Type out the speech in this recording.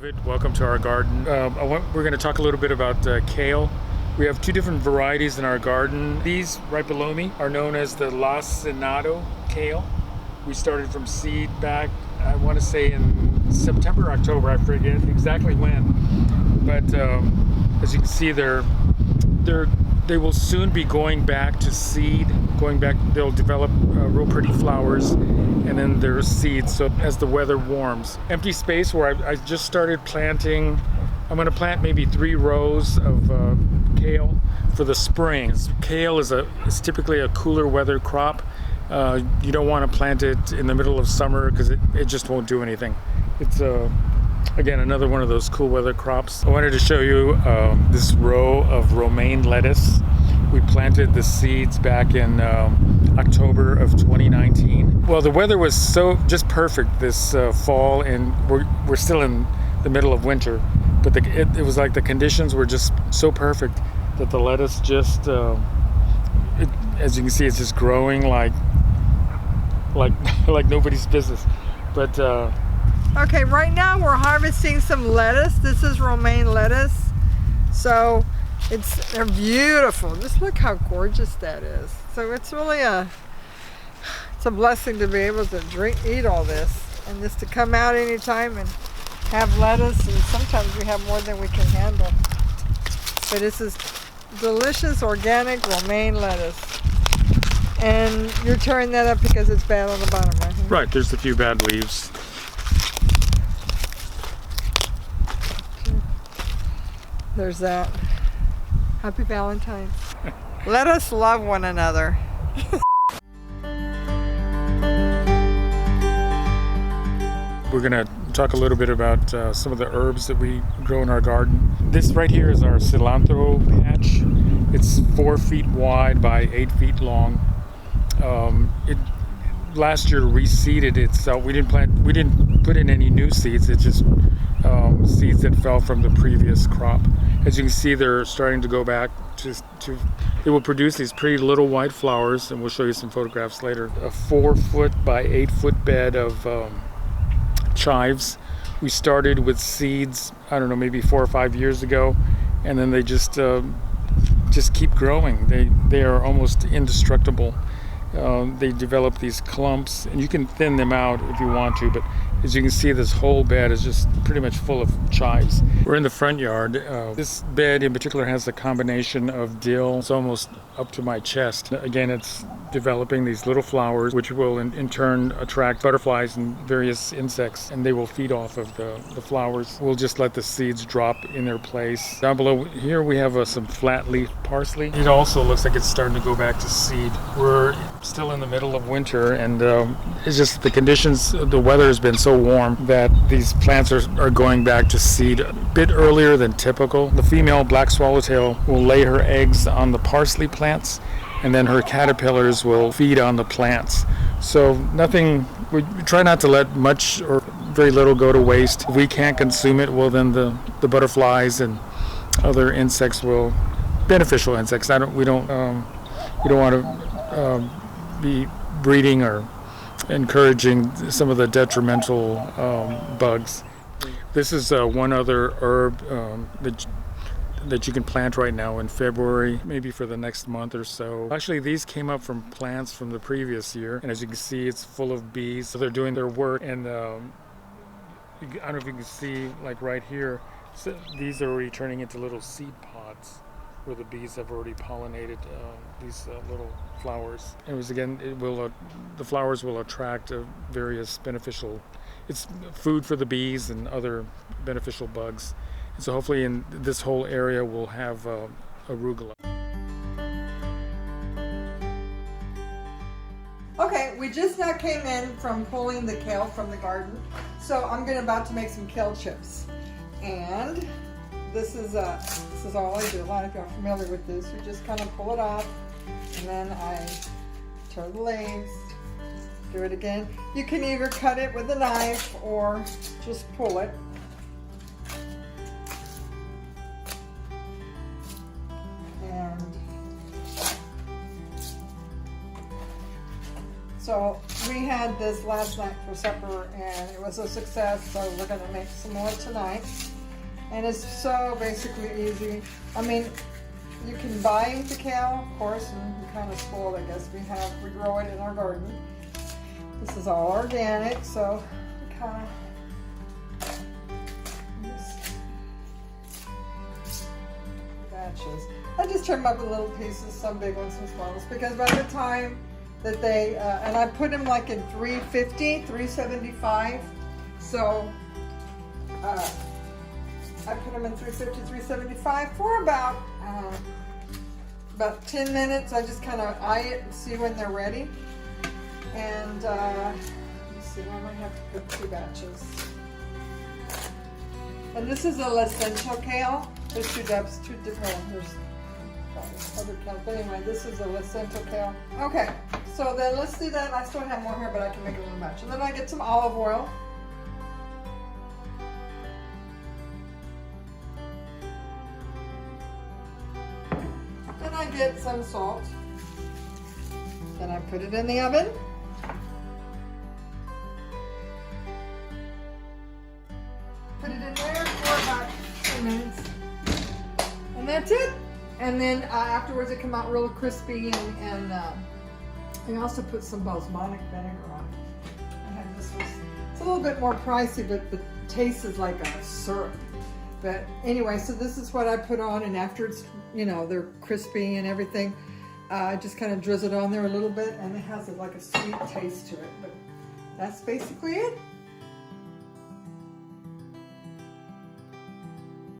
David, welcome to our garden. We're going to talk a little bit about kale. We have two different varieties in our garden. These right below me are known as the LACINATO kale. We started from seed back, I want to say in September, October, I forget exactly when. But as you can see, they will soon be going back to seed. They'll develop real pretty flowers, and then there's seeds. So as the weather warms, empty space where I just started planting. I'm going to plant maybe 3 rows of kale for the spring. Kale is typically a cooler weather crop. You don't want to plant it in the middle of summer because it just won't do anything. It's again, another one of those cool weather crops. I wanted to show you this row of romaine lettuce. We planted the seeds back in October of 2019. Well, the weather was just perfect this fall, and we're still in the middle of winter, but it was like the conditions were just so perfect that the lettuce just, as you can see, it's just growing like nobody's business. But okay, right now we're harvesting some lettuce. This is romaine lettuce. So they're beautiful. Just look how gorgeous that is. So it's really it's a blessing to be able to eat all this, and just to come out anytime and have lettuce. And sometimes we have more than we can handle. But this is delicious organic romaine lettuce. And you're tearing that up because it's bad on the bottom, right? Right, there's a few bad leaves. There's that. Happy Valentine's. Let us love one another. We're going to talk a little bit about some of the herbs that we grow in our garden. This right here is our cilantro patch. It's 4 feet wide by 8 feet long. It last year reseeded itself. We didn't put in any new seeds. It's just seeds that fell from the previous crop. As you can see, they're starting to go back to they will produce these pretty little white flowers, and we'll show you some photographs later. A 4 foot by 8 foot bed of chives. We started with seeds, I don't know, maybe 4 or 5 years ago, and then they just keep growing. They are almost indestructible. They develop these clumps, and you can thin them out if you want to, but as you can see, this whole bed is just pretty much full of chives. We're in the front yard. This bed in particular has a combination of dill. It's almost up to my chest. Again, it's developing these little flowers, which will in turn attract butterflies and various insects, and they will feed off of the flowers. We'll just let the seeds drop in their place. Down below here we have some flat leaf parsley. It also looks like it's starting to go back to seed. We're still in the middle of winter, and it's just the conditions, the weather has been so warm that these plants are going back to seed a bit earlier than typical. The female black swallowtail will lay her eggs on the parsley plants, and then her caterpillars will feed on the plants. So we try not to let much or very little go to waste. If we can't consume it, well then the butterflies and other insects beneficial insects. We don't want to be breeding or encouraging some of the detrimental bugs. This is one other herb that you can plant right now in February, maybe for the next month or so. Actually, these came up from plants from the previous year, and as you can see, it's full of bees. So they're doing their work, and I don't know if you can see, like right here, so these are already turning into little seed pods where the bees have already pollinated these little flowers. And the flowers will attract various beneficial. It's food for the bees and other beneficial bugs. And so hopefully in this whole area we'll have arugula. Okay, we just now came in from pulling the kale from the garden, so I'm about to make some kale chips. And this is all I do. A lot of you are familiar with this. You just kind of pull it off, and then I tear the leaves, do it again. You can either cut it with a knife or just pull it. And so we had this last night for supper and it was a success, so we're gonna make some more tonight. And it's so basically easy. I mean, you can buy the kale, of course, and we're kind of spoiled, I guess. We grow it in our garden. This is all organic, so we kind of batches. I just trim up in little pieces, some big ones, some small ones, because by the time that they, and I put them like in 350, 375, so I put them in 350, 375 for about 10 minutes. I just kind of eye it and see when they're ready. And let's see, I might have to put 2 batches. And this is a LACINATO kale. There's 2 depths, 2 different, there's other kale, but anyway, this is a LACINATO kale. Okay, so then let's do that. I still have more here, but I can make a little batch. And then I get some olive oil. Then I get some salt. Then I put it in the oven. Put it in there for about 10 minutes. And that's it. And then afterwards it come out real crispy, and I also put some balsamic vinegar on it. I have this one. It's a little bit more pricey, but the taste is like a syrup. But anyway, so this is what I put on, and after it's, you know, they're crispy and everything, I just kind of drizzle it on there a little bit, and it has like a sweet taste to it. But that's basically it.